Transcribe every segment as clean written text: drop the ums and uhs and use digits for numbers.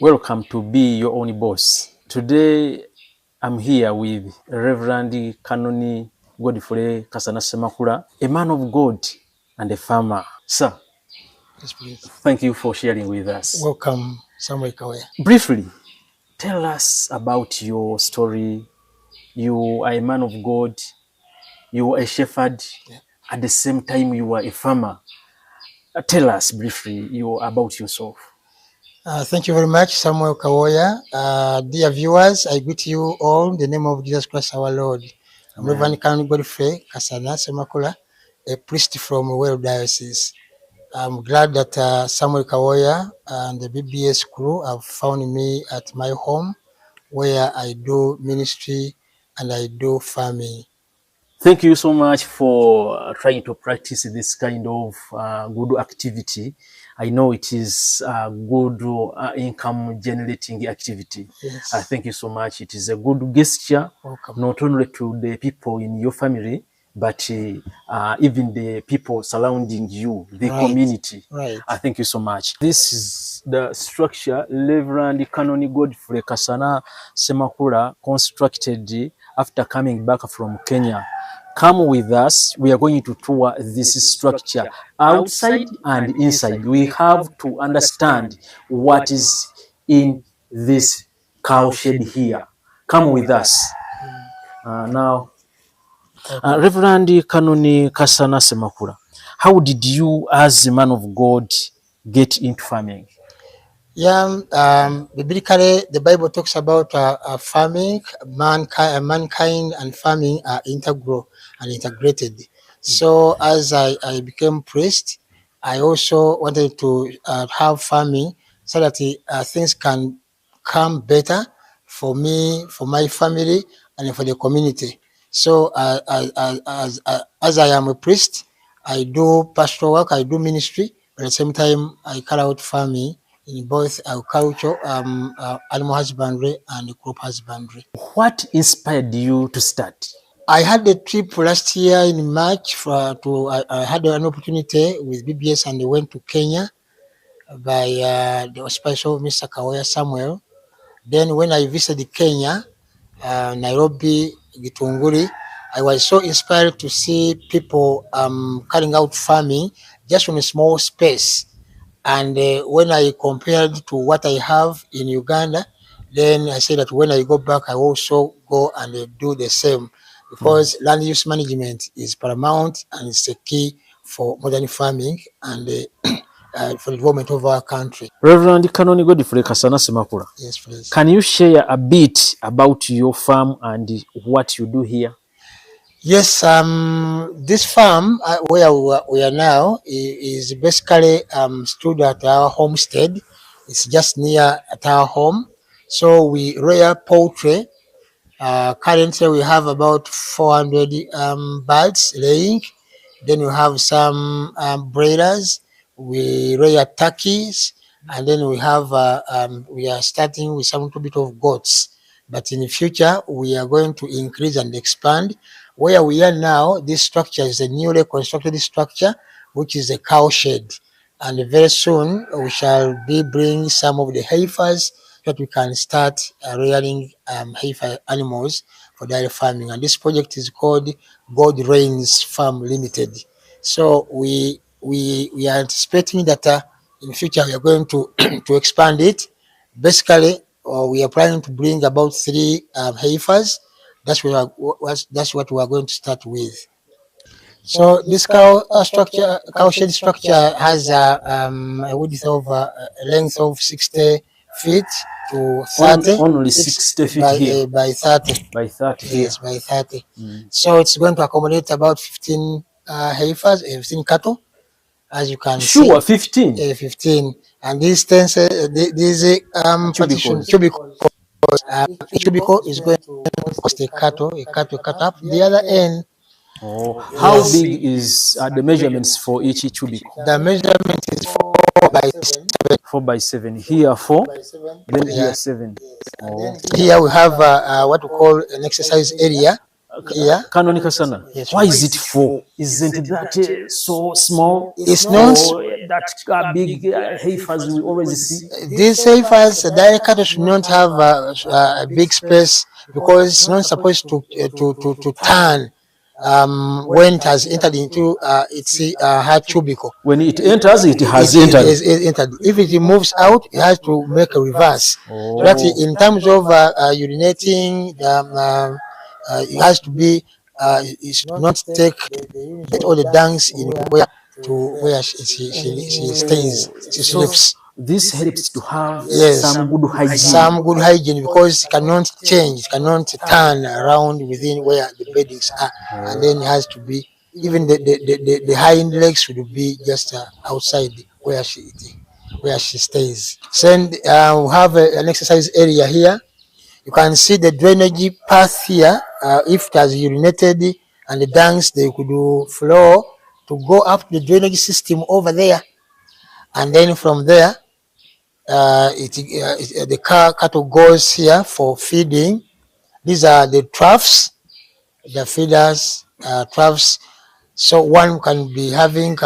Welcome to Be Your Own Boss. Today I'm here with Reverend Canon Godfrey Kasana Semakula, a man of God and a farmer. Sir, Yes, please. Thank you for sharing with us. Welcome, Samuel Kawaya. Briefly, tell us about your story. You are a man of God, you are a shepherd, at the same time you are a farmer. Tell us briefly about yourself. Thank you very much, Samuel Kawaya. Dear viewers, I greet you all in the name of Jesus Christ our Lord. I'm Reverend Canon Godfrey Kasana Semakula, a priest from Wales Diocese. I'm glad that Samuel Kawaya and the BBS crew have found me at my home where I do ministry and I do farming. Thank you so much for trying to practice this kind of good activity. I know it is a good income generating activity. Yes. Thank you so much. It is a good gesture, Welcome. not only to the people in your family, but even the people surrounding you, the community. Right. Thank you so much. This is the structure Reverend Canon Godfrey Kasana Semakula constructed after coming back from Kenya. Come with us. We are going to tour this structure outside and inside. We have to understand what is in this cow shed here. Come with us. Now, Reverend Canon Kasana Semakula, how did you, as a man of God, get into farming? Yeah, biblically, the Bible talks about farming. Mankind and farming are integral and integrated. So, as I became priest, I also wanted to have farming so that things can come better for me, for my family, and for the community. So, as I am a priest, I do pastoral work, I do ministry, but at the same time, I carry out farming in both agriculture, animal husbandry, and crop husbandry. What inspired you to start? I had a trip last year in March I had an opportunity with BBS and they went to Kenya by the auspice of Mr. Kawaya Samuel. Then when I visited Kenya, Nairobi, Gitunguri, I was so inspired to see people carrying out farming just on a small space. And when I compared to what I have in Uganda, then I said that when I go back, I also go and do the same because land use management is paramount and it's a key for modern farming and for the development of our country. Reverend Canon Godfrey Kasana Semakula. Yes, please. Can you share a bit about your farm and what you do here? Yes, this farm where we are now is basically stood at our homestead. It's just near at our home. So we rear poultry. Currently we have about 400 birds laying. Then we have some broilers. We rear turkeys, and then we are starting with some little bit of goats. But in the future, we are going to increase and expand. Where we are now, this structure is a newly constructed structure, which is a cow shed. And very soon, we shall be bringing some of the heifers that we can start rearing heifer animals for dairy farming. And this project is called God Rains Farm Limited. So we are anticipating that in future we are going to to expand it. Basically, we are planning to bring about 3 heifers. That's what we are going to start with. So this cow shed structure has a width of a length of 60 feet to 30. Only 60 feet here. By 30. By 30 here. Yes, by 30. So it's going to accommodate about 15 heifers, 15 cattle, as you can see. Sure, 15. 15. And these partition cubicles, each cubicle is going to cost a cattle cut up. The other end. How big is the measurements for each cubicle? The measurement is 4 by 7. 4 by 7. Here 4, then here 7. Here we have what we call an exercise area. Yeah. Kanoni Kasana. Yes, Why right. is it 4? Isn't that so small? It's Or not. that big heifers we always see? These heifers, the dairy cattle should not have a big space because it's not supposed to turn when it has entered into its hard cubicle. When it enters, it has entered. It entered. If it moves out, it has to make a reverse. Oh. So that in terms of urinating, it has to be, it should not take all the dunks in where she stays, she So sleeps. this helps to have Yes, some good hygiene. some good hygiene because it cannot change, it cannot turn around within where the beddings are, and then it has to be even the hind legs should be just outside where she stays. Then we have an exercise area here. You can see the drainage path here. If it has urinated and the dunks, they could flow to go up the drainage system over there, and then from there the cattle goes here for feeding. These are the troughs, the feeders troughs. So one can be having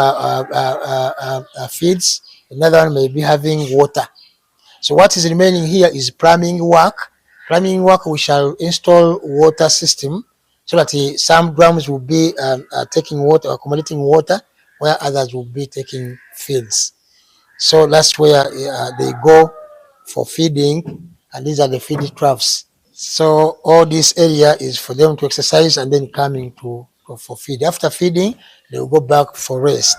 feeds, another one may be having water. So what is remaining here is plumbing work. Plumbing work, we shall install water system so that some drums will be taking water, accommodating water, where others will be taking feeds. So that's where they go for feeding, and these are the feeding troughs. So all this area is for them to exercise and then coming for feed. After feeding, they'll go back for rest.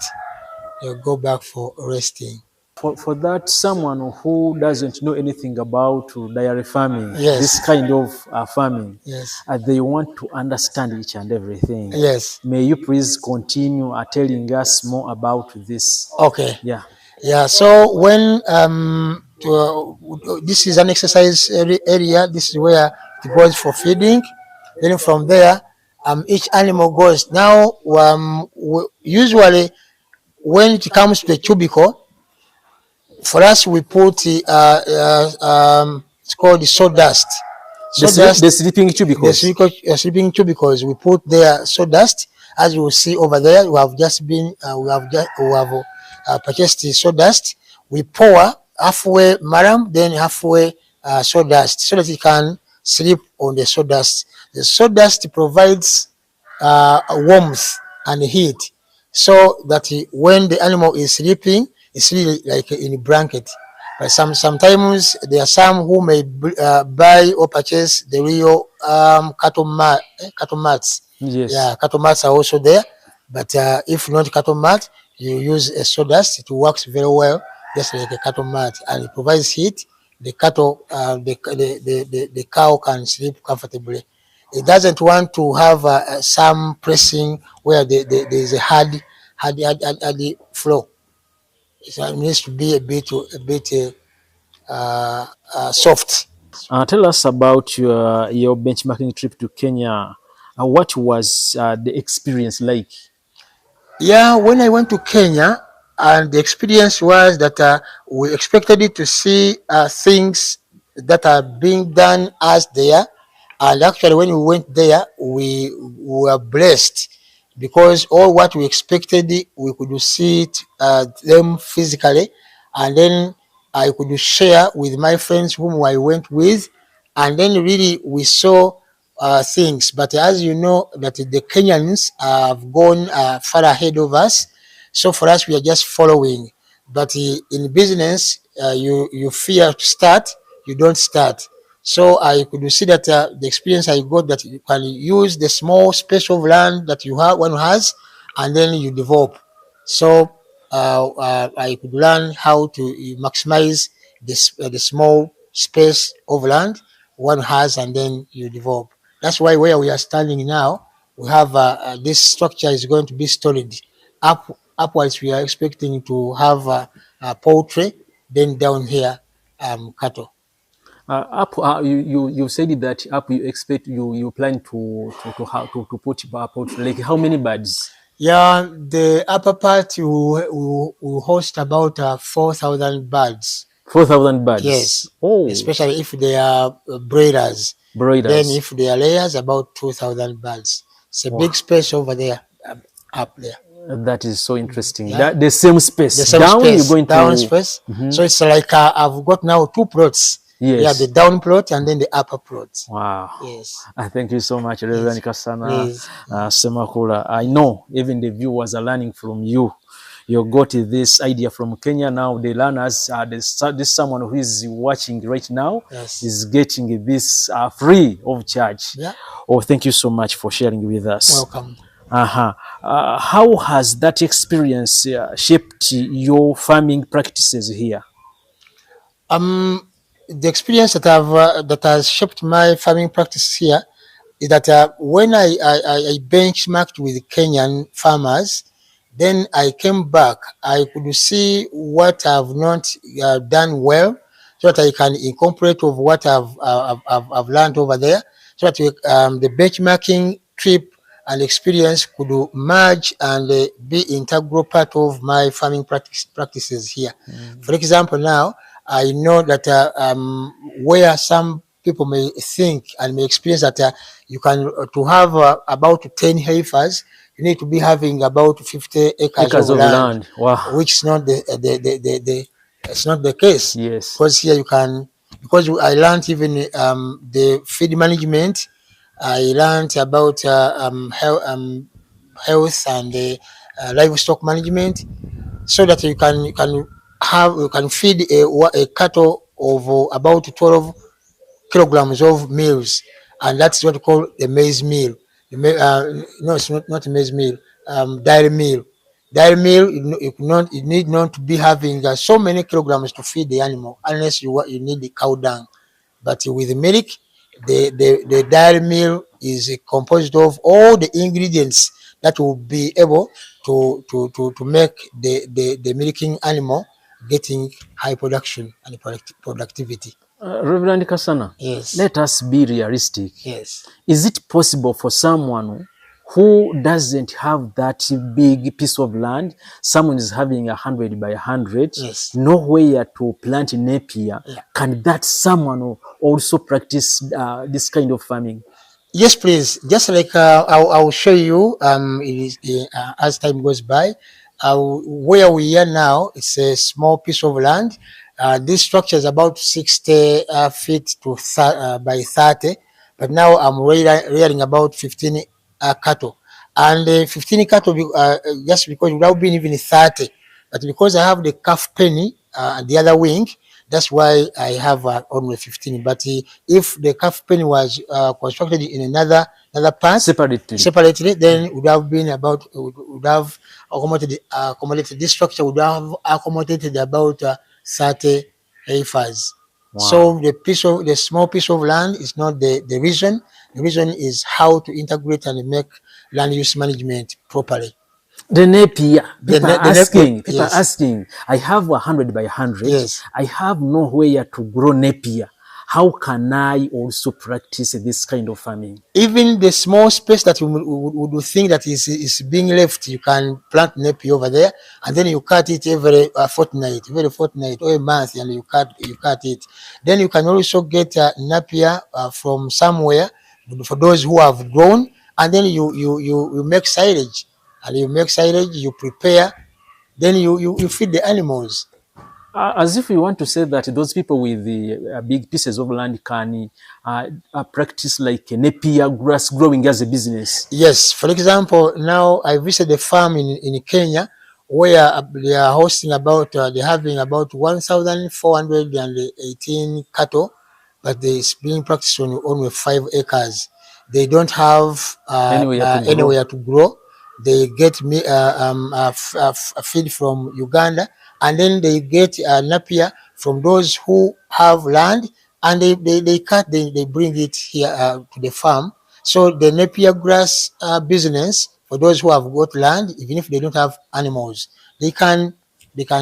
They'll go back for resting. For that, someone who doesn't know anything about dairy farming, Yes. this kind of farming, Yes. they want to understand each and everything. Yes. May you please continue telling us more about this? Okay. Yeah. Yeah. So when this is an exercise area, this is where it goes for feeding. Then from there, each animal goes. Now, usually when it comes to the cubicle, for us we put it's called the sawdust. The sleeping cubicles. The sleeping cubicles, we put there sawdust. As you will see over there, we have purchased the sawdust. We pour halfway marram, then halfway sawdust, so that it can sleep on the sawdust. The sawdust provides warmth and heat, so that when the animal is sleeping, it's really like in a blanket. But sometimes there are some who may buy or purchase the real cattle mats. Yes. Yeah, cattle mats are also there. But if not cattle mat, you use a sawdust. It works very well, just like a cattle mat, and it provides heat. The cattle, the cow can sleep comfortably. It doesn't want to have some pressing where there is a hard flow. It needs to be a bit soft. Tell us about your benchmarking trip to Kenya. What was the experience like? Yeah, when I went to Kenya, and the experience was that we expected it to see things that are being done as there, and actually when we went there, we were blessed because all what we expected, we could see it them physically, and then I could share with my friends whom I went with, and then really we saw things. But as you know, that the Kenyans have gone far ahead of us, so for us we are just following. But in business, you fear to start, you don't start. So I could see that the experience I got, that you can use the small space of land that you have, one has, and then you develop. So I could learn how to maximize the small space of land one has, and then you develop. That's why where we are standing now, we have this structure is going to be storage. Upwards, we are expecting to have poultry, then down here, cattle. Up, you said that up you expect you plan to put about like how many birds? Yeah, the upper part will host about 4,000 birds. 4,000 birds. Yes, Oh, especially if they are breeders. Then broilers. if they are layers, about 2,000 birds. It's a Wow, big space over there, up there. that is so interesting. Yeah, That the same the space. same Down, you're space, going down to. space. Mhm. So it's like I've got now two plots. Yeah, the Yes. down plot and then the upper plot. Wow. Yes, Thank you so much, Reverend yes, Kasana please. Semakula. I know even the viewers are learning from you. You got this idea from Kenya. Now the learners, this someone who is watching right now Yes. is getting this free of charge. Yeah, Oh, thank you so much for sharing with us. welcome. How has that experience shaped your farming practices here? The experience that has shaped my farming practice here is that when I benchmarked with Kenyan farmers, then I came back. I could see what I've not done well, so that I can incorporate of what I've learned over there, so that the benchmarking trip and experience could merge and be integral part of my farming practices here. For example, now I know that where some people may think and may experience that you can to have about 10 heifers, you need to be having about 50 acres of Acres of land, land. Wow. which is not it's not the case. Yes. Because here you can, because I learned even the feed management. I learned about health and livestock management, so that you can feed a cattle of about 12 kilograms of meals, and that's what we call the maize meal. No, it's not a maize meal. Dairy meal. Dairy meal, you need not to be having so many kilograms to feed the animal, unless you need the cow dung. But with milk, the dairy meal is composed of all the ingredients that will be able to make the milking animal getting high production and productivity. Reverend Kasana, Yes, let us be realistic. yes, Is it possible for someone who doesn't have that big piece of land, someone is having 100 by 100, yes. nowhere to plant napier, Yeah. can that someone also practice this kind of farming? Yes, please. Just like I'll show you it is, as time goes by. Where we are now, it's a small piece of land. This structure is about 60 feet by 30, but now I'm rearing about 15 cattle. And 15 cattle, just because without being even 30, but because I have the calf penny at the other wing, that's why I have only 15. But if the calf pen was constructed in another part separately, then would have been about would have accommodated this structure would have accommodated about 30 acres. Wow. So the small piece of land is not the reason. The reason is how to integrate and make land use management properly. The napier, people are Yes, asking, I have 100 by 100, yes. I have nowhere to grow napier. How can I also practice this kind of farming? Even the small space that you would think that is being left, you can plant napier over there, and then you cut it every fortnight or a month, and you cut it. Then you can also get napier from somewhere for those who have grown, and then you make silage, and you make silage, you prepare, then you feed the animals. As if we want to say that those people with the big pieces of land can practice like a napier grass growing as a business. Yes, for example, now I visited a farm in Kenya where they are hosting about, they're having about 1,418 cattle, but it's being practiced on only 5 acres. They don't have Anywhere to grow. anywhere to grow. They get feed from Uganda, and then they get napier from those who have land, and they bring it here to the farm. So the napier grass business, for those who have got land, even if they don't have animals, they can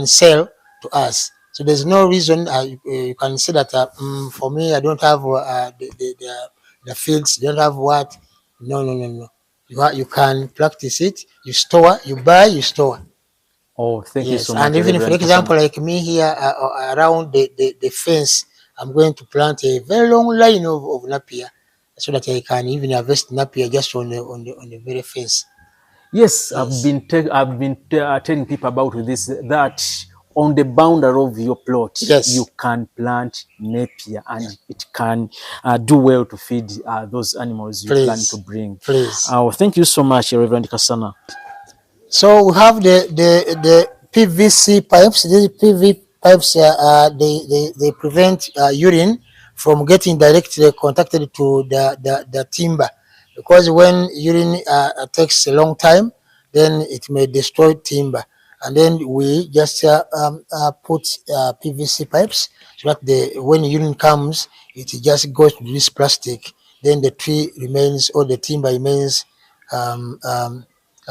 sell to us. So there's no reason you can say that for me I don't have the fields, don't have what. No. You can practice it. You store, you buy, you store. Oh, thank you Yes, so and much, even for Reverend Kasana. example, like me here around the fence, I'm going to plant a very long line of napier so that I can even harvest napier just on the very fence. Yes, Yes, telling people about this, that on the boundary of your plot you yes, can plant napier and it can do well to feed those animals you plan to please, bring. please. Thank you so much, Reverend Kasana. So we have the PVC pipes. These PV pipes, they prevent urine from getting directly contacted to the timber, because when urine takes a long time, then it may destroy timber. And then we just put PVC pipes so that when urine comes, it just goes to this plastic. Then the tree remains, or the timber remains um, um,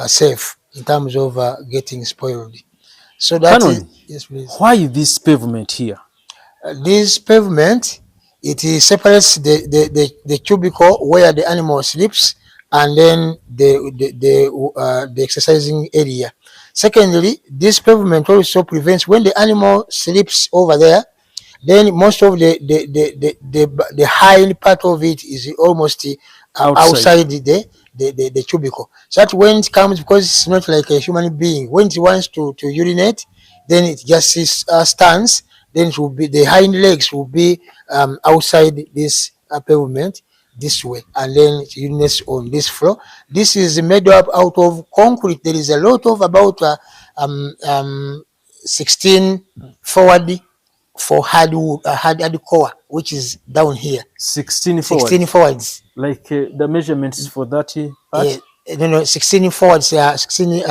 safe in terms of getting spoiled. So that is, Canon, yes, please. why this pavement here? This pavement, separates the cubicle where the animal sleeps, and then the exercising area. Secondly, this pavement also prevents when the animal sleeps over there, then most of the hind part of it is almost Outside. outside the cubicle. So that when it comes, because it's not like a human being, when it wants to urinate, then it just stands. Then it will be, the hind legs will be outside this pavement this way, and then it urinates on this floor. This is made up out of concrete. There is a lot of about 16 forward for hard core, which is down here. 16 16 forwards. forwards. Like the measurements for that Yeah, part? no, 16 forwards, 16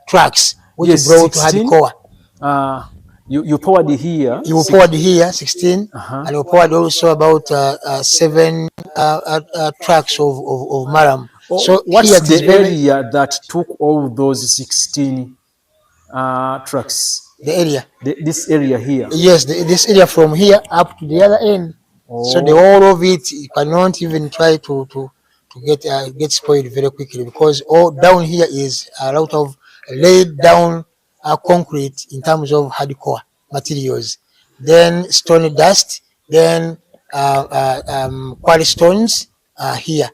tracks, which Yes, brought to hard 16. core. Uh, you powered here. You forward here 16, Uh-huh. and you forward also about 7 tracks of maram. Oh, So here what's it is the very, area that took all those 16 trucks? the area. This area here. Yes, this area from here up to the other end. So the Oh, whole of it, you cannot even try to get spoiled very quickly, because all down here is a lot of laid down concrete in terms of hardcore materials. Then stone dust, then quarry stones here.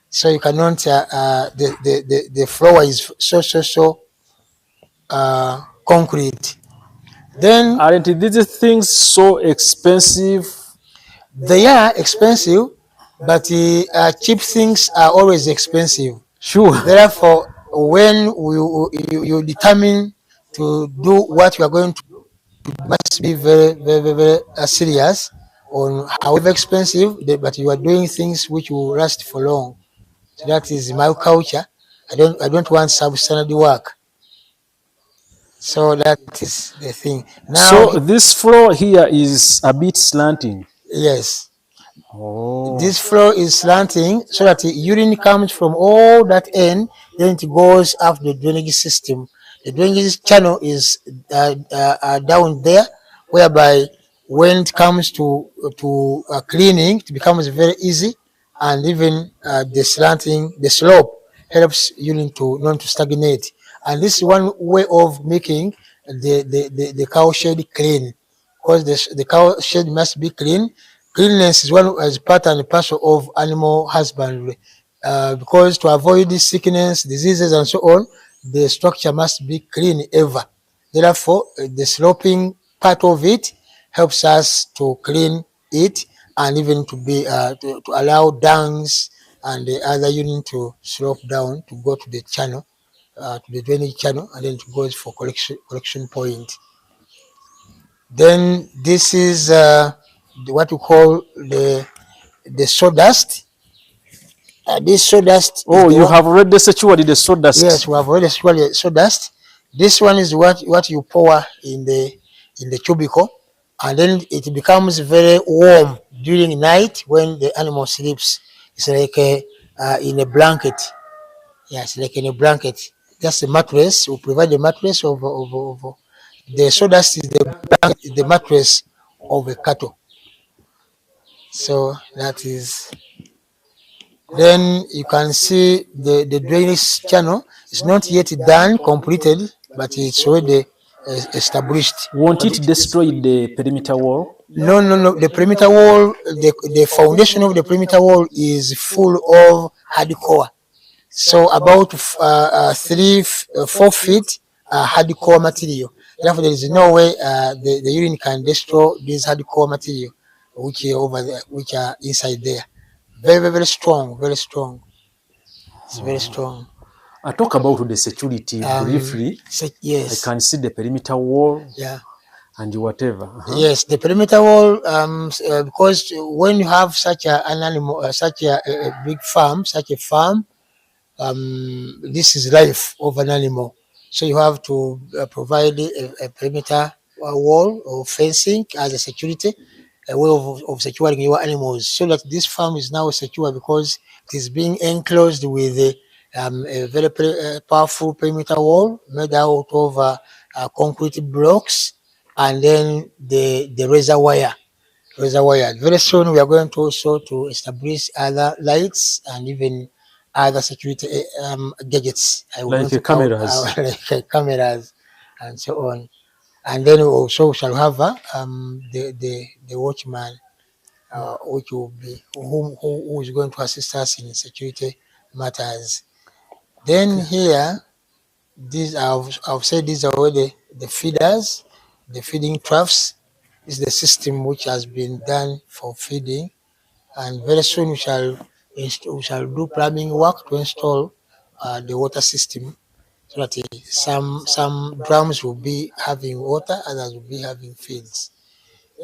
So you cannot the floor is so concrete. Then aren't these things so expensive? they are expensive, but cheap things are always expensive. Sure. Therefore, when you determine to do what you are going to do, must be very serious on however expensive, but you are doing things which will last for long. So that is my culture. I don't want substandard work. So that is the thing. Now, So this floor here is a bit slanting. yes. Oh, This floor is slanting so that the urine comes from all that end, then it goes up the drainage system. The drainage channel is down there, whereby when it comes to cleaning, it becomes very easy, and even the slope helps urine to not to stagnate. And this is one way of making the cow shed clean, because the cow shed must be clean. Cleanliness is one as part and parcel of animal husbandry, because to avoid sickness, diseases, and so on, the structure must be clean ever. Therefore, the sloping part of it helps us to clean it, and even to allow dungs and the other urine to slope down to go to the channel, to the drainage channel, and then it goes for collection point. Then this is what we call the sawdust. This sawdust is oh, the you one. have already secured the Yes, sawdust. we have already swallowed the sawdust. This one is what you pour in the cubicle, and then it becomes very warm during night when the animal sleeps. It's like in a blanket. Yes, like in a blanket. Just a mattress. We provide the mattress of the sawdust is the mattress of a cattle. So that is. Then you can see the drainage channel is not yet done, completed, but it's already established. Won't it destroy the perimeter wall? No, no, no. The perimeter wall, the foundation of the perimeter wall is full of hardcore. So about 4 feet hardcore material. Therefore, there is no way the urine can destroy this hardcore material which are over there, which are inside there. Very, very, very strong, very strong. It's very strong. I talk about the security briefly. Yes. I can see the perimeter wall. Yeah. And whatever. Yes, the perimeter wall, because when you have such an animal, such a big farm, such a farm, this is life of an animal. So you have to provide a perimeter wall or fencing as a security, a way of securing your animals, so that this farm is now secure because it is being enclosed with a very powerful perimeter wall made out of concrete blocks, and then the razor wire. Very soon we are going to also to establish other lights and even other security gadgets. Like cameras. Like cameras and so on. And then we also shall have the watchman, which will be who is going to assist us in security matters. Then here, these I've said these are already the feeders, the feeding troughs. Is the system which has been done for feeding, and very soon we shall do plumbing work to install the water system, so that some drums will be having water, others will be having feeds.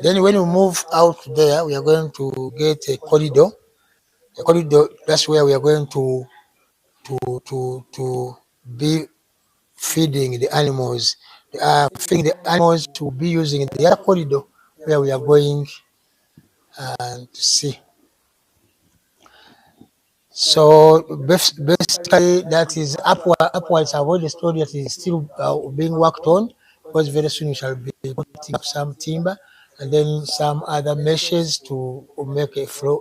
Then when we move out there, we are going to get a corridor. A corridor, that's where we are going to be feeding the animals. Feeding the animals to be using the other corridor where we are going to see. So basically, that is upwards. I've already told you that is still being worked on, because very soon we shall be putting up some timber and then some other meshes to make a floor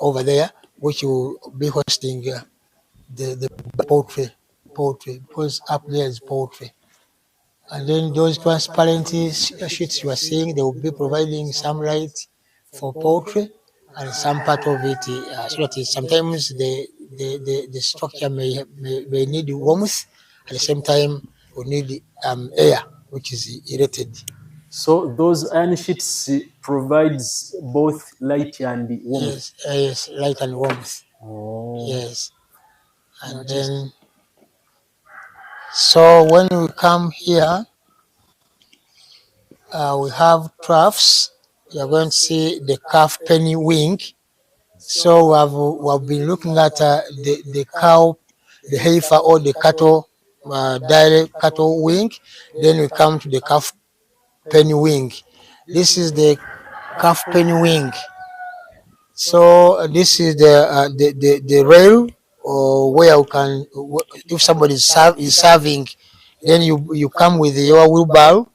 over there, which will be hosting the poultry, because up there is poultry. And then those transparent sheets you are seeing, they will be providing some light for poultry, and some part of it, so that sometimes the structure may need warmth, at the same time we need air, which is irritated. So those iron sheets provides both light and warmth. Yes, light and warmth. Oh. Yes. And then, so when we come here, we have troughs. You are going to see the calf penny wing. So we've been looking at the cow, the heifer, or the cattle, direct cattle wing. Then we come to the calf penny wing. This is the calf penny wing. So this is the rail, or where you can, if somebody is serving, then you come with your wheelbarrow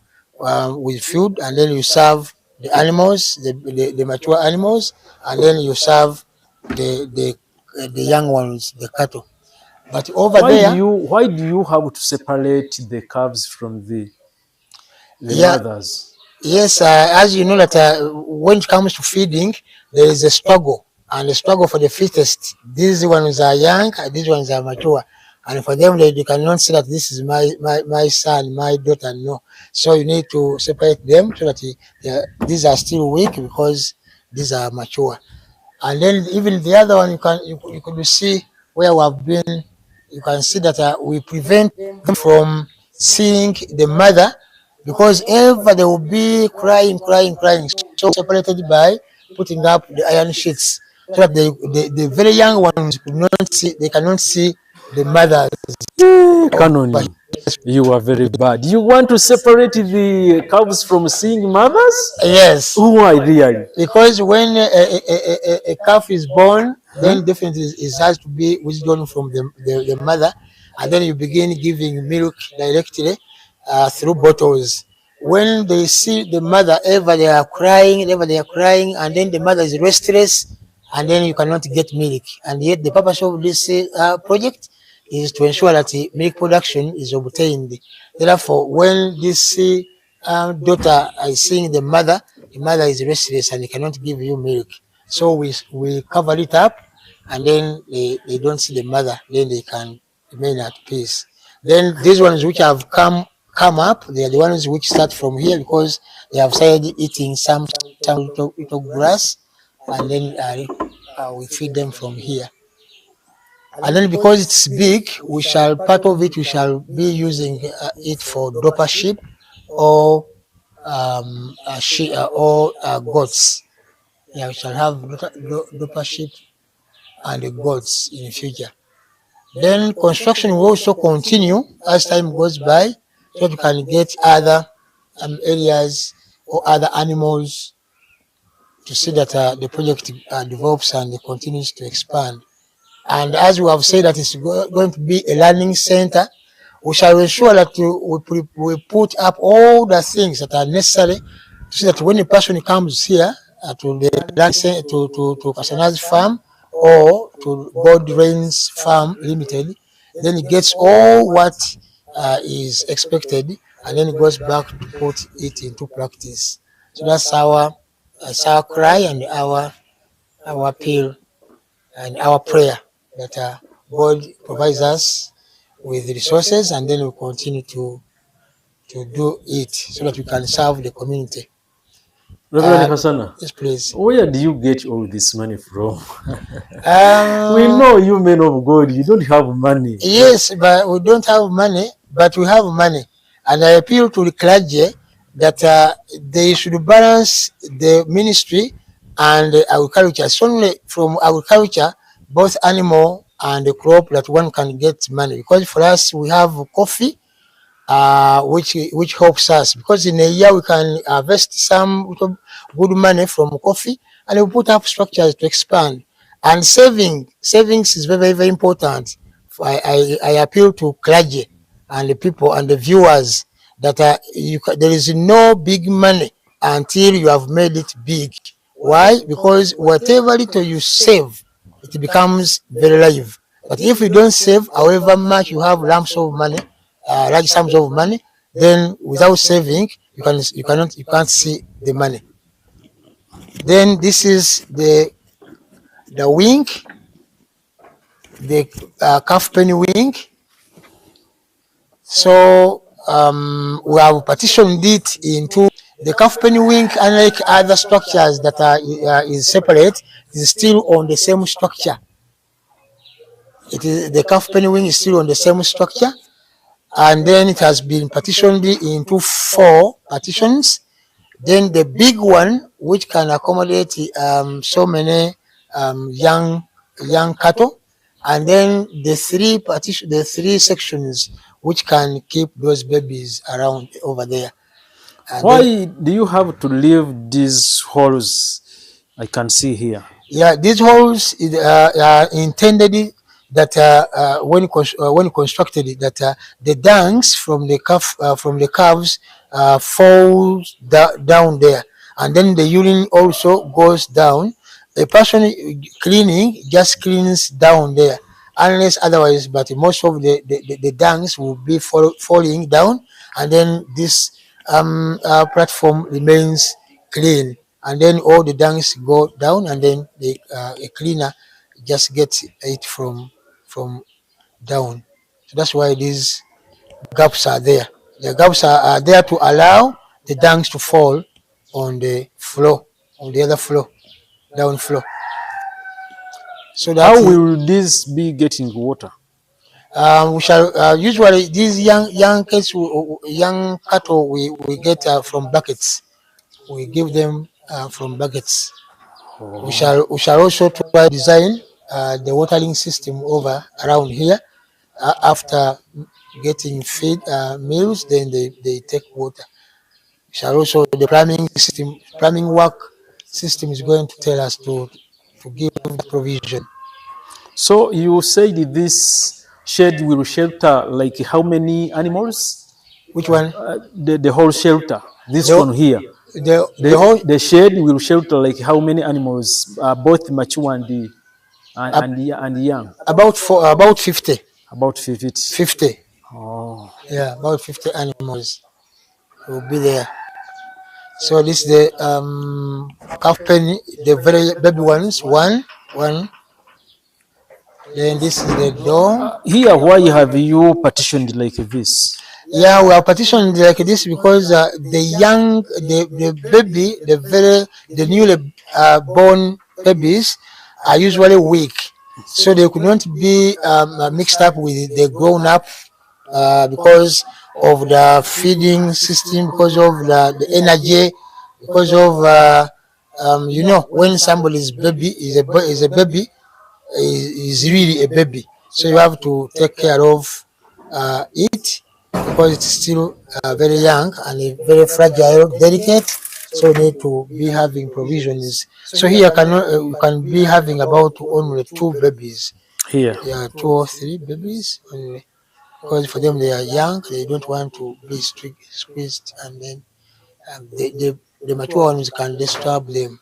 with food, and then you serve the animals, the mature animals, and then you serve the young ones, the cattle. But over why do you have to separate the calves from the mothers? Yes, as you know that when it comes to feeding, there is a struggle, and the struggle for the fittest. These ones are young, these ones are mature, and for them they cannot say that this is my son, my daughter. No, so you need to separate them so that these are still weak because these are mature. And then even the other one, you could see where we have been. You can see that we prevent them from seeing the mother, because ever they will be crying, so separated by putting up the iron sheets, so that the very young ones could not see, they cannot see the mothers. Canon, you are very bad. You want to separate the calves from seeing mothers? Yes. Who are they? Because when a calf is born, then definitely it has to be withdrawn from the mother, and then you begin giving milk directly through bottles. When they see the mother, ever they are crying, and then the mother is restless, and then you cannot get milk. And yet the purpose of this project is to ensure that the milk production is obtained. Therefore, when this daughter is seeing the mother is restless and cannot give you milk. So we cover it up, and then they don't see the mother, then they can remain at peace. Then these ones which have come up, they are the ones which start from here because they have started eating some little grass, and then we feed them from here. And then because it's big, we shall part of it we shall be using it for doper sheep or goats. Yeah, we shall have doper sheep and the goats in the future. Then construction will also continue as time goes by, so that we can get other areas or other animals to see that the project develops and continues to expand. And as we have said that it's going to be a learning center, we shall ensure that we put up all the things that are necessary so that when a person comes here to the land center, to Kasana's farm or to God Rains Farm Limited, then he gets all what is expected, and then he goes back to put it into practice. So that's our cry and our appeal and our prayer that God provides us with the resources, and then we continue to do it so that we can serve the community. Reverend Kasana, yes, please. Where do you get all this money from? We know you men of God, you don't have money. Yes, but we don't have money, but we have money. And I appeal to the clergy that they should balance the ministry and agriculture. It's only from agriculture, both animal and the crop, that one can get money. Because for us, we have coffee, which helps us. Because in a year, we can harvest some good money from coffee, and we put up structures to expand. And savings is very, very, very important. I appeal to clergy and the people and the viewers that there is no big money until you have made it big. Why? Because whatever little you save, it becomes very live. But if you don't save, however much you have lumps of money, large sums of money, then without saving, you can't see the money. Then this is the wing, the calf penny wing. So we have partitioned it into the calf penny wing, unlike other structures that is separate, is still on the same structure. It is the calf penny wing is still on the same structure, and then it has been partitioned into 4 partitions. Then the big one, which can accommodate so many young cattle, and then the 3 sections which can keep those babies around over there. And why do you have to leave these holes I can see here? Yeah, these holes are intended that when constructed, that the dunks from the calves falls down there, and then the urine also goes down. A person cleaning just cleans down there, unless otherwise. But most of the dunks will be falling down, and then this platform remains clean. And then all the dunks go down, and then a cleaner just gets it from down. So that's why these gaps are there. The gaps are there to allow the dunks to fall on the floor, on the other floor, down floor. So that how will this be getting water? We shall usually these young cattle we get from buckets. We give them from buckets. Oh. We shall also try design the watering system over around here. After getting feed meals, then they take water. We shall also the plumbing work system is going to tell us to give provision. So you said this shed will shelter like how many animals? Which one? The whole shelter. This one here. The shed will shelter like how many animals, both mature and young? About 50. About 50. 50. Oh. Yeah, about 50 animals will be there. So this is the calf pen, the very baby ones, one. Then this is the door. Here, why have you partitioned like this? Yeah, we are partitioned like this because the baby, the newly born babies are usually weak, so they could not be mixed up with the grown up because of the feeding system, because of the energy, because of when somebody's baby is a baby, is really a baby, so you have to take care of it because it's still very young and very fragile, delicate. So you need to be having provisions. So here you can be having about only 2 babies. Here. Yeah, 2 or 3 babies only. Because for them they are young, they don't want to be squeezed, and then the mature ones can disturb them.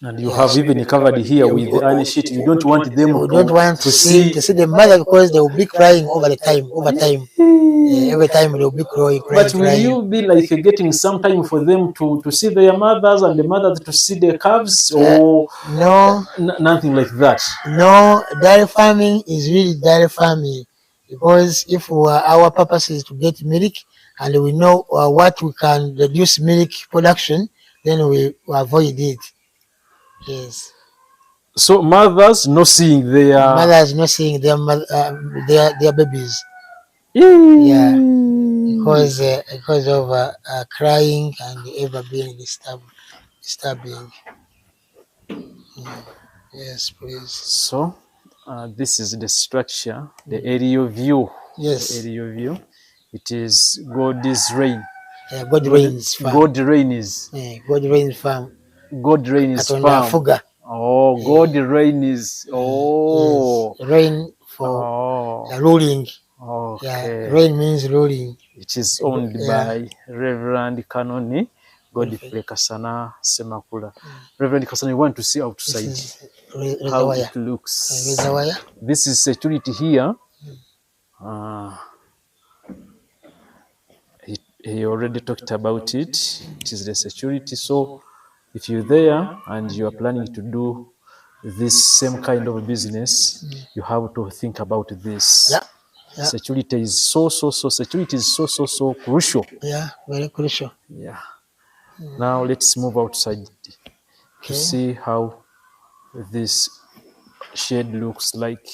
And you have even covered here with the iron sheet. You don't want them We don't want to see the mother because they will be crying over time. Every time they will be crying. But will you be like getting some time for them to see their mothers and the mothers to see their calves, or no, nothing like that? No, dairy farming is really dairy farming because if our purpose is to get milk and we know what we can reduce milk production, then we avoid it. Yes. So mothers not seeing their their babies. Yeah. Because of crying and ever being disturbing. Yes, please. So this is the structure, the aerial view. Yes. The aerial view. It is God's rain. God rains farm. God rain is. God rains farm. God rain is farm. Oh, God rain is. Oh. Yes. Rain for ruling. Okay. Yeah, rain means ruling. It is owned by Reverend Canon Godfrey Kasana Semakula. Reverend Kasana, you want to see outside how it looks. This is security here. He already talked about it. It is the security. So if you're there and you are planning to do this same kind of business, you have to think about this. Yeah. Yeah. Security is security is so crucial. Yeah, very crucial. Yeah. Now let's move outside to see how this shed looks like.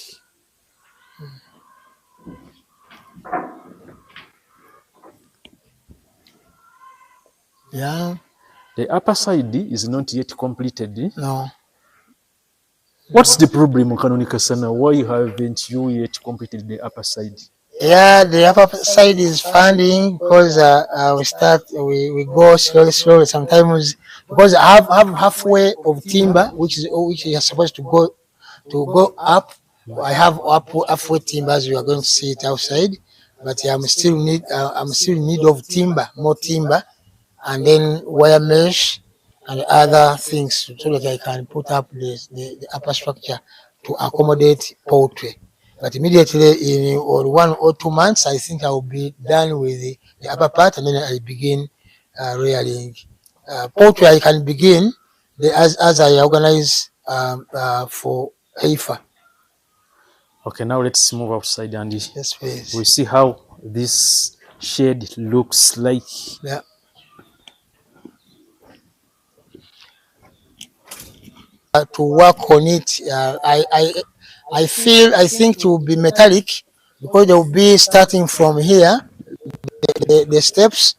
Yeah. The upper side is not yet completed. No. What's the problem, Canon Kasana? Why haven't you yet completed the upper side? Yeah, the upper side is funding because we go slowly sometimes because I have halfway of timber which is supposed to go up. I have halfway timbers. You are going to see it outside, but I'm still in need of timber, more timber, and then wire mesh and other things so that I can put up the upper structure to accommodate poultry. But immediately in 1 or 2 months, I think I will be done with the upper part, and then I begin rearing. Poultry I can begin as I organize for heifer. Okay, now let's move outside and yes, please. We see how this shed looks like. Yeah. To work on it, I think it will be metallic because they will be starting from here, the steps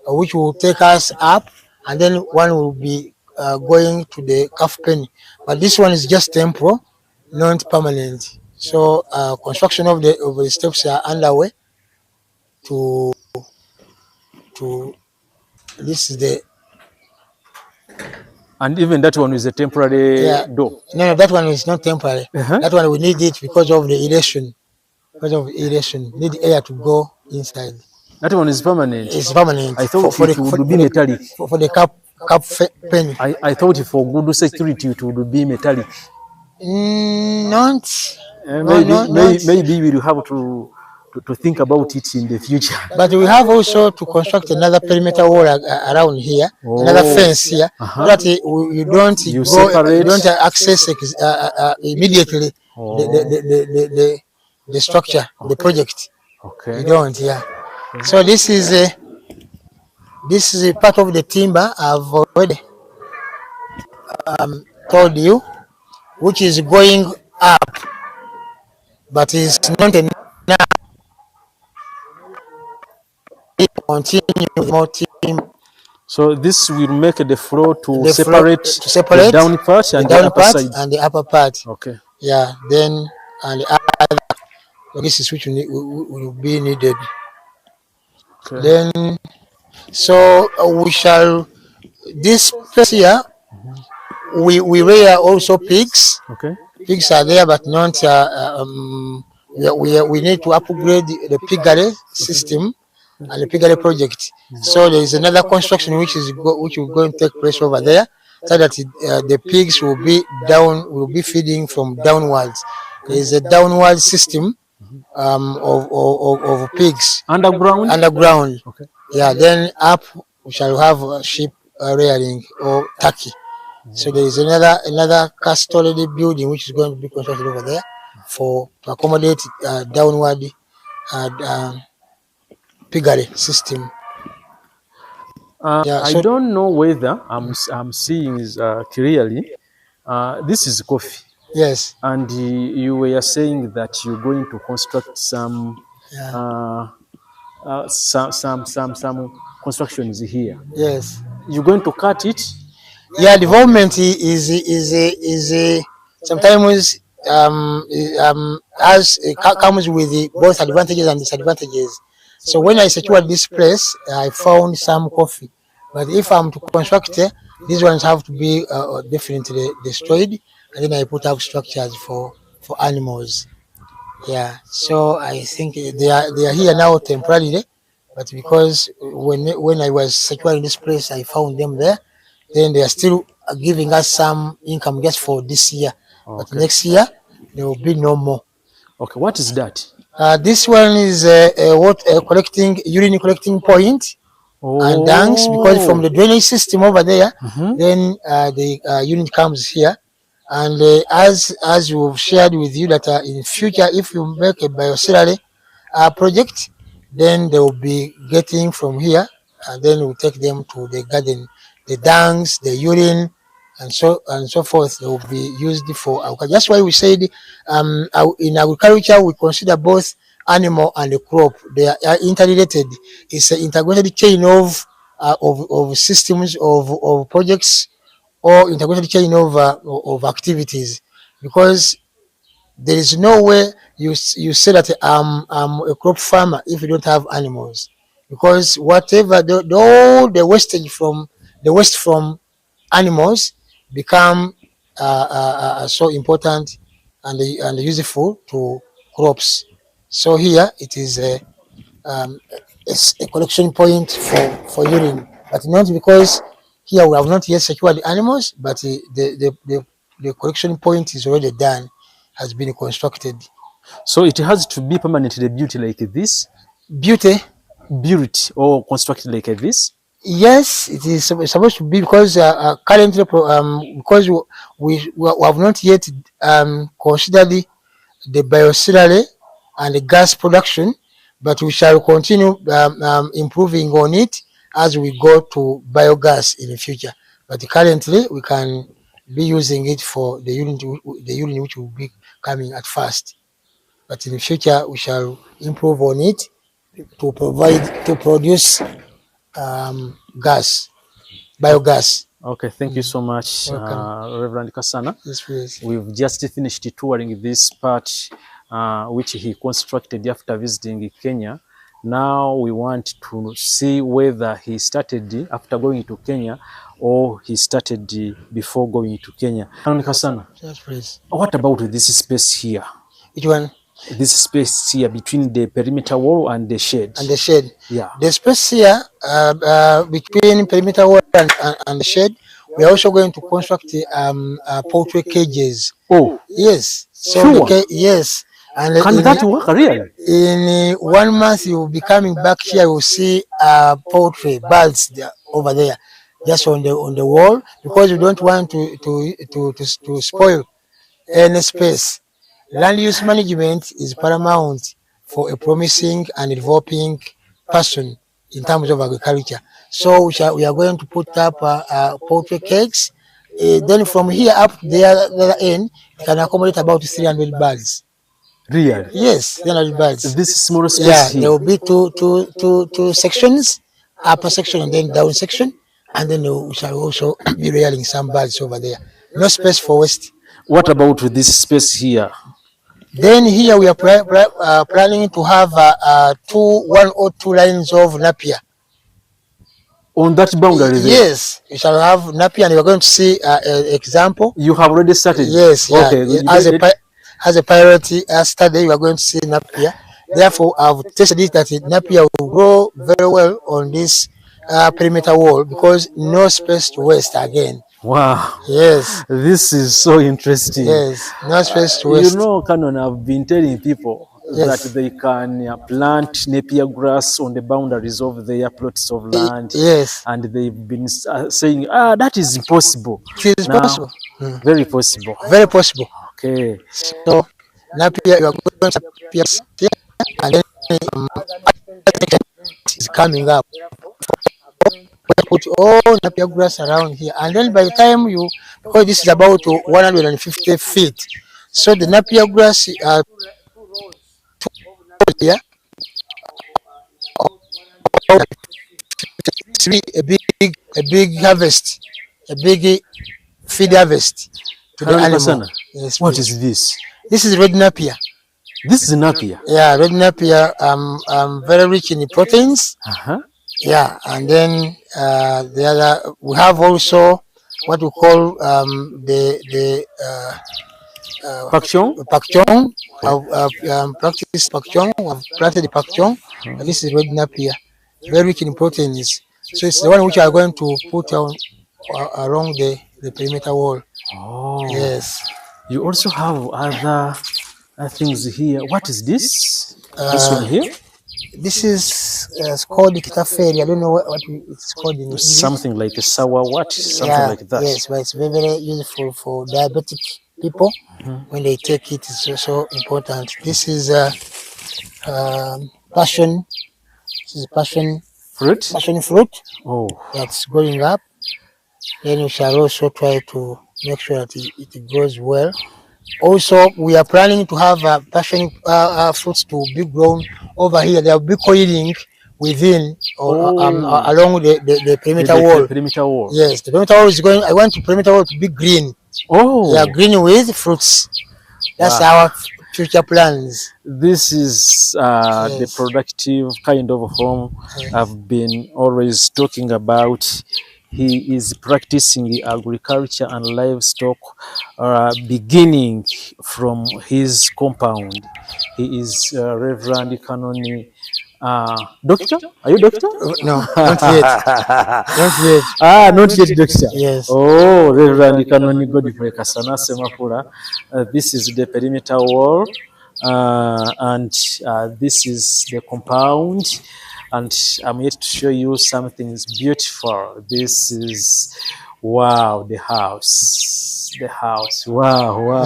which will take us up, and then one will be going to the calf pen. But this one is just temporal, not permanent. So construction of the steps are underway. This is the. And even that one is a temporary door. No, that one is not temporary. That one we need it because of the elevation. Because of elevation, need air to go inside. That one is permanent. It's permanent. I thought it would be metallic. For the calf pen. I thought for good security it would be metallic. Not maybe we'll have to think about it in the future. But we have also to construct another perimeter wall around here, another fence here, so that you don't access immediately the structure, the project. Okay. You don't, yeah. So this is a part of the timber I've already told you, which is going up, but is not enough. Continue with more timber. So this will make the floor to separate the down part and the upper side. And the upper part. Okay. Yeah. Then and the other. This is which will be needed. Okay. Then so we shall this place here. We rear also pigs. Okay. Pigs are there, but not. We need to upgrade the piggery system and the piggery project. So there is another construction which will go and take place over there, so that the pigs will be feeding from downwards. There is a downward system of pigs underground. Okay. Yeah. Then up we shall have sheep rearing or turkey. So there is another cast-already building which is going to be constructed over there to accommodate downward piggery system. I don't know whether I'm seeing clearly. This is coffee. Yes. And you were saying that you're going to construct some constructions here. Yes. You're going to cut it. Yeah, development is sometimes comes with both advantages and disadvantages. So when I secured this place, I found some coffee. But if I'm to construct, these ones have to be definitely destroyed, and then I put up structures for animals. Yeah. So I think they are here now temporarily, but because when I was securing this place, I found them there. Then they are still giving us some income just for this year. Okay. But next year there will be no more. Okay, what is that? This one is urine collecting point and dunks, because from the drainage system over there, then the unit comes here. And as we've shared with you that in future, if you make a biocelerary project, then they will be getting from here, and then we'll take them to the garden. The dunks, the urine, and so forth, they will be used for agriculture. That's why we said in agriculture we consider both animal and the crop. They are interrelated. It's an integrated chain of systems of projects, or integrated chain of activities, because there is no way you say that I'm a crop farmer if you don't have animals, because whatever all the waste from animals become so important and useful to crops. So here it is a collection point for urine, but not because here we have not yet secured the animals, but the collection point is already done, has been constructed. So it has to be permanently built like this? Built or constructed like this? Yes, it is supposed to be, because currently, because we have not yet considered the biocelerary and the gas production, but we shall continue improving on it as we go to biogas in the future. But currently, we can be using it for the urine which will be coming at first. But in the future, we shall improve on it to produce biogas. Okay, thank you so much, Reverend Kasana. Yes, please. We've just finished touring this part which he constructed after visiting Kenya. Now we want to see whether he started after going to Kenya or he started before going to Kenya. Reverend Kasana, yes, please. What about this space here? Which one? This space here between the perimeter wall and the shed. And the shed. Yeah. The space here between perimeter wall and the shed, we are also going to construct poultry cages. Oh. Yes. So Sure. yes, and Can that work really? in 1 month you will be coming back here. You will see poultry birds there, over there, just on the wall, because you don't want to spoil any space. Land use management is paramount for a promising and developing person in terms of agriculture. So we are going to put up poultry cages. Then from here up to the other end, it can accommodate about 300 birds. Really? Yes, 300 birds. This small space Yeah, there here. will be two sections, upper section and then down section, and then we shall also be rearing some birds over there. No space for waste. What about this space here? Then here we are planning to have one or two lines of Napier. On that boundary there? Yes, we shall have Napier, and we are going to see an example. You have already started? Yes, yeah. Okay. As a priority study, we are going to see Napier. Therefore, I've tested it that Napier will grow very well on this perimeter wall, because no space to waste again. Wow. Yes. This is so interesting. Yes, no space to waste. You know, Canon, I've been telling people Yes. that they can plant Napier grass on the boundaries of their plots of land. Yes, And they've been saying, that is impossible. it is Now, possible. Very possible. Very possible. Okay. So Napier, you are going to Napier here, and then is coming up. Put all Napier grass around here, and then by the time because this is about 150 feet, so the Napier grass here, it's be a big harvest, a big feed harvest to the Canon animal. Kasana, Yes, what please. is this? This is red Napier. This is Napier. Yeah, red Napier, very rich in proteins. Uh-huh. Yeah, and then the other, we have also what we call the Pak Chong? pak chong. I've practiced pak chong. I've planted the pak chong. And this is red Napier, very rich in proteins. So it's the one which we are going to put on along the perimeter wall. Oh. Yes. You also have other things here. What is this? This one here? This is called kitaferi. I don't know what it's called in English. Something like a sour what? Something Yeah, like that. yes, but it's very, very useful for diabetic people. When they take it, it's also important. This is passion. This is passion Fruit? fruit Oh. that's growing up. Then we shall also try to make sure that it grows well. Also, we are planning to have passion fruits to be grown over here. They will be coiling within or along the perimeter wall. Perimeter wall. Yes, the perimeter wall is going. I want the perimeter wall to be green. Oh. Yeah, green with fruits. That's our future plans. This is the Yes. productive kind of home I've been always talking about. He is practicing agriculture and livestock beginning from his compound. He is Reverend Kanoni. Doctor? Are you doctor? No, not yet. Not yet. Not yet, doctor. Yes. Oh, Reverend Kanoni Godfrey Kasana Semakula. This is the perimeter wall, and this is the compound. And I'm here to show you something beautiful. This is, wow, the house. The house. Wow. Wow.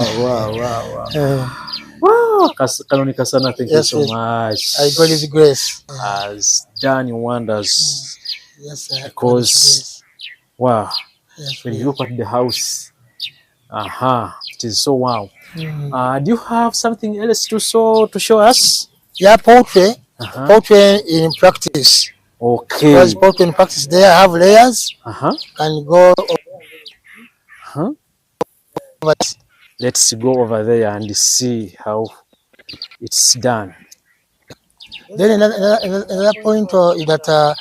Kanoni Kasana, thank you so Yes. much. I got His grace. Has done wonders. Yes, sir. Because, wow, Yes, when you look at the house, it is so wow. Do you have something else to show us? yeah, poultry. Poultry in practice. Okay. Because poultry in practice, they have layers. Can go over. Let's go over there and see how it's done. Then another point is that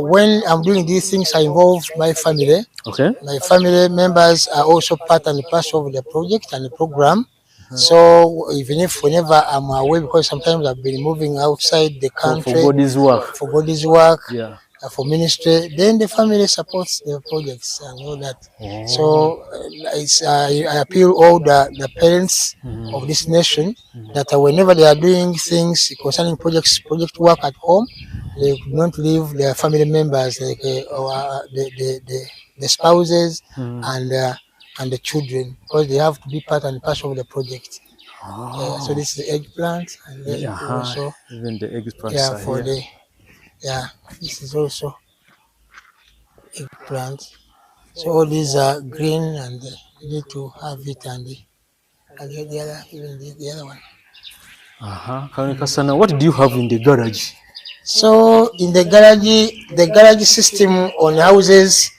when I'm doing these things, I involve my family. Okay. My family members are also part and parcel of the project and the program. So even if whenever I'm away, because sometimes I've been moving outside the country For God's work. for God's work, Yeah. for ministry. Then the family supports the projects and all that. So I appeal all the parents of this nation that whenever they are doing things concerning project work at home, they could not leave their family members, like the spouses and the children, because they have to be part and parcel of the project. So this is the eggplant, and then also even the eggplants are for here. this is also eggplant. So all these are green, and you need to have it, and the other, even the other one. Karonika Sana, what do you have in the garage? So in the garage system on houses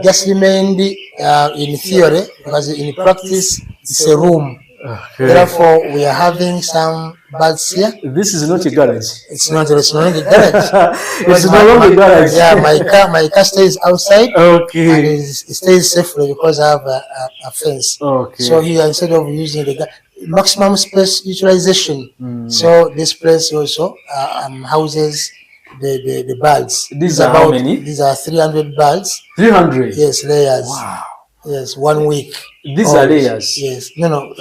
just remained in theory, because in practice it's a room. Okay. Therefore, we are having some birds here. This is not a garage. It's not a garage. It's no longer a garage. Yeah, my car stays outside. Okay. And it stays safely because I have a fence. Okay. So here, instead of using the maximum space utilization, so this place also houses the birds. These are how many? These are 300 birds. 300? Yes, layers. Wow. Yes, 1 week. These are layers? Yes. No,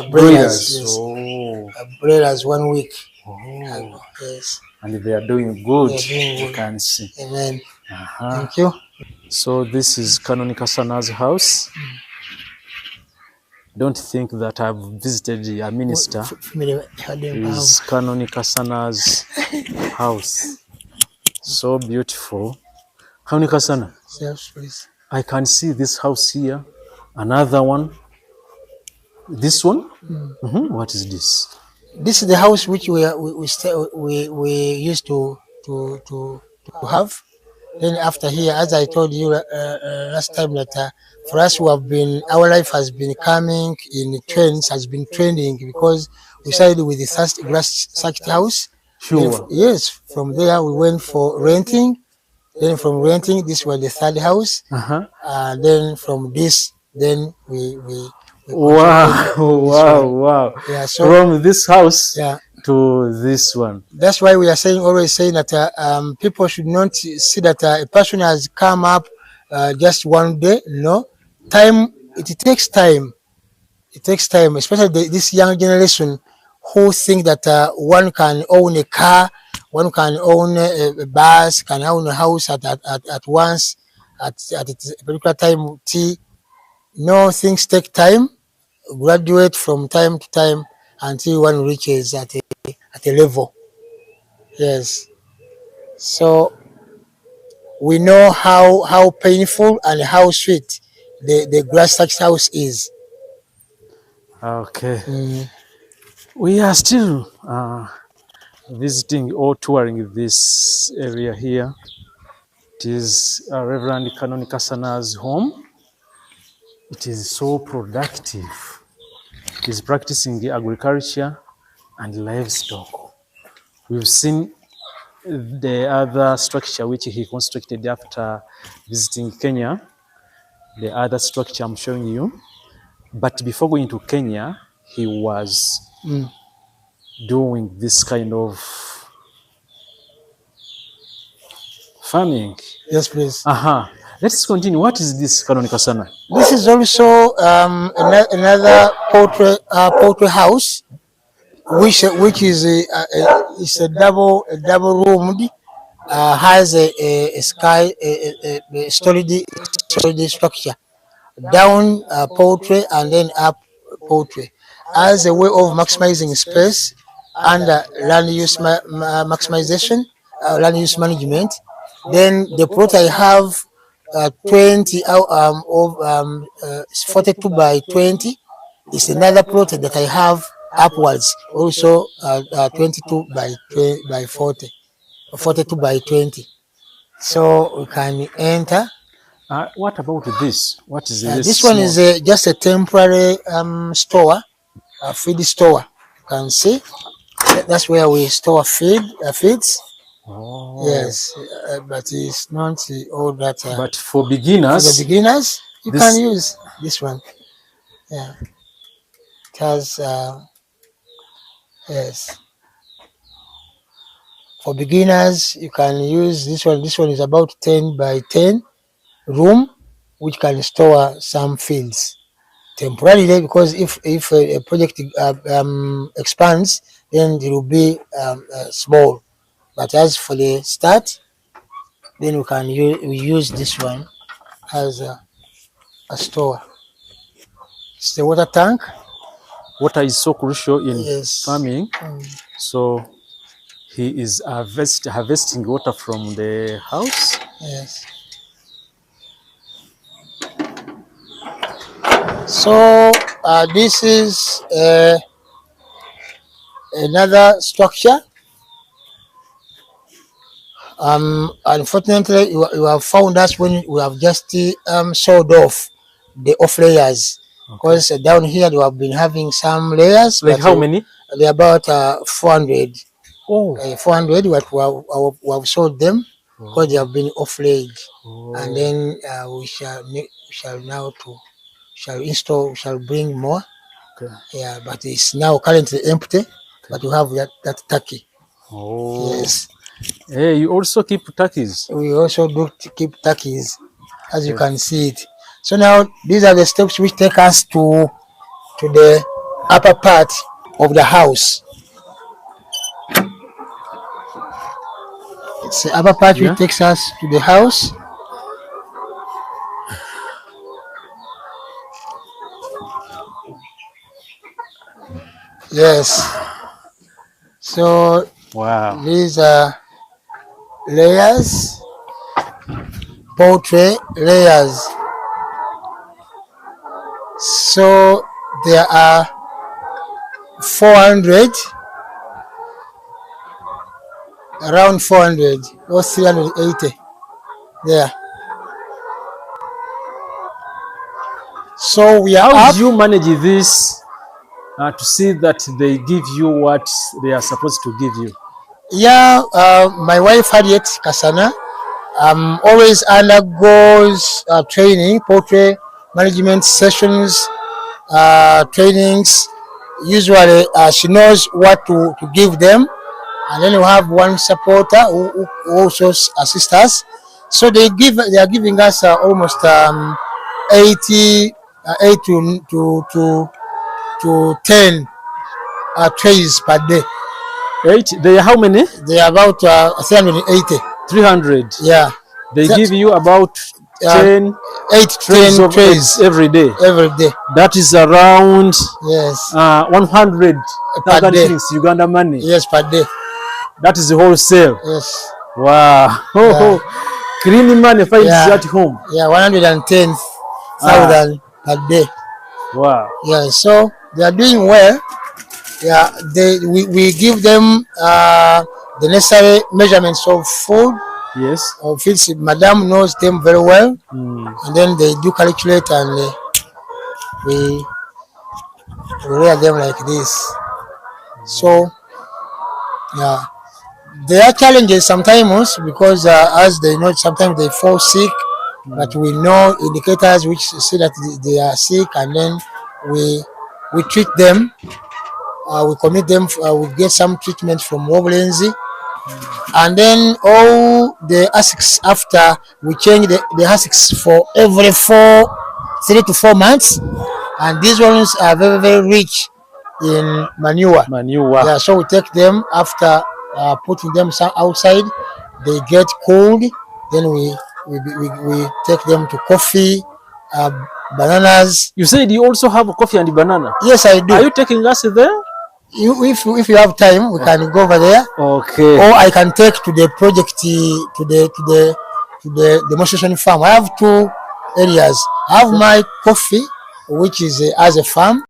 Breeders. Yes. Oh. Breeders 1 week. Oh. Yes. And they are doing good. They are doing You good. can see. Amen. Thank you. So this is Karonika Sana's house. Don't think that I've visited a minister. This is Karonika Sana's house. So beautiful. Karonika Sana, Yes, please. I can see this house here. Another one. This one? What is this? This is the house which we used to have. Then after here, as I told you last time, that for us our life has been coming in trends, has been trending, because we started with the grass thatched house. Sure. Yes, from there we went for renting. Then from renting, this was the third house. Then from this, then we Wow. Yeah, so from this house yeah, to this one. that's why we are always saying that people should not see that a person has come up just one day. No, it takes time. It takes time, especially this young generation who think that one can own a car, one can own a bus, can own a house at once, at a particular time T. No, things take time, graduate from time to time until one reaches at a level. Yes. So we know how painful and how sweet the grass thatched house is. Okay. We are still visiting or touring this area here. It is Reverend Karonika Sana's home. It is so productive. He is practicing agriculture and livestock. We've seen the other structure which he constructed after visiting Kenya. The other structure I'm showing you. But before going to Kenya, he was doing this kind of farming. Yes, please. Let's continue. What is this, Karonika Sana? This is also another poultry house, which is a double roomed, has a solid structure, down poultry and then up poultry, as a way of maximizing space under land use maximization, land use management. Then the plot I have 20 42 by 20 is another plot that I have upwards, also 22 by 40, 42 by 20. So we can enter. What about this? What is this? This one is just a temporary store, a feed store. You can see that's where we store feeds. Oh. Yes, but it's not all that. But for beginners, you can use this one. Yeah, it has yes. For beginners, you can use this one. This one is about 10 by 10 room, which can store some fields temporarily, because if a project expands, then it will be small. But as for the start, then we use this one as a store. It's the water tank. Water is so crucial in Yes. farming. So he is harvesting water from the house. Yes. So this is another structure. Unfortunately, you have found us when we have just sold off the off layers, because down here we have been having some layers. Like but, how many? They're about 400. Oh, 400, but we have sold them because they have been off laid. And then we shall now we shall bring more. okay. Yeah, but it's now currently empty. But we have that turkey. Oh, Yes. hey, you also keep turkeys. We also do keep turkeys, as you can see it. So now these are the steps which take us to the upper part of the house. It's the upper part which takes us to the house. Yes. So Wow. these are layers, poultry layers. So there are 400, around 400 or 380 there. So we are How up. do you manage this to see that they give you what they are supposed to give you? Yeah, my wife Harriet Kasana always undergoes training, poultry management sessions, trainings. Usually she knows what to give them, and then we have one supporter who also assists us. So they are giving us almost 80 to 10 trays per day. 8? They are how many? They are about 380. 300. Yeah. They give you about 10 8 trays of trays eggs every day. every day. That is around Yes. 100,000 Per day. shillings Uganda money. Yes, per day. That is wholesale. Yes. Wow. Oh, clean money finds Yeah. at home. Yeah, 110,000 per day. Wow. Yeah, so they are doing well. Yeah, we give them the necessary measurements of food. Yes. Of feeds. Madam knows them very well, Mm. and then they do calculate, and we rear them like this. So, yeah, there are challenges sometimes, because as they know, sometimes they fall sick, but we know indicators which say that they are sick, and then we treat them. We commit them. We get some treatment from Wobulenzi, and then all the ASICs, after we change the ASICs for every 3 to 4 months, and these ones are very, very rich in manure. Yeah, so we take them after putting them outside. They get cold. Then we take them to coffee, bananas. You said you also have coffee and banana. Yes, I do. Are you taking us there? If you have time, we can go over there. Okay. Or I can take to the project, to the demonstration farm. I have 2 areas. I have my coffee, which is as a farm,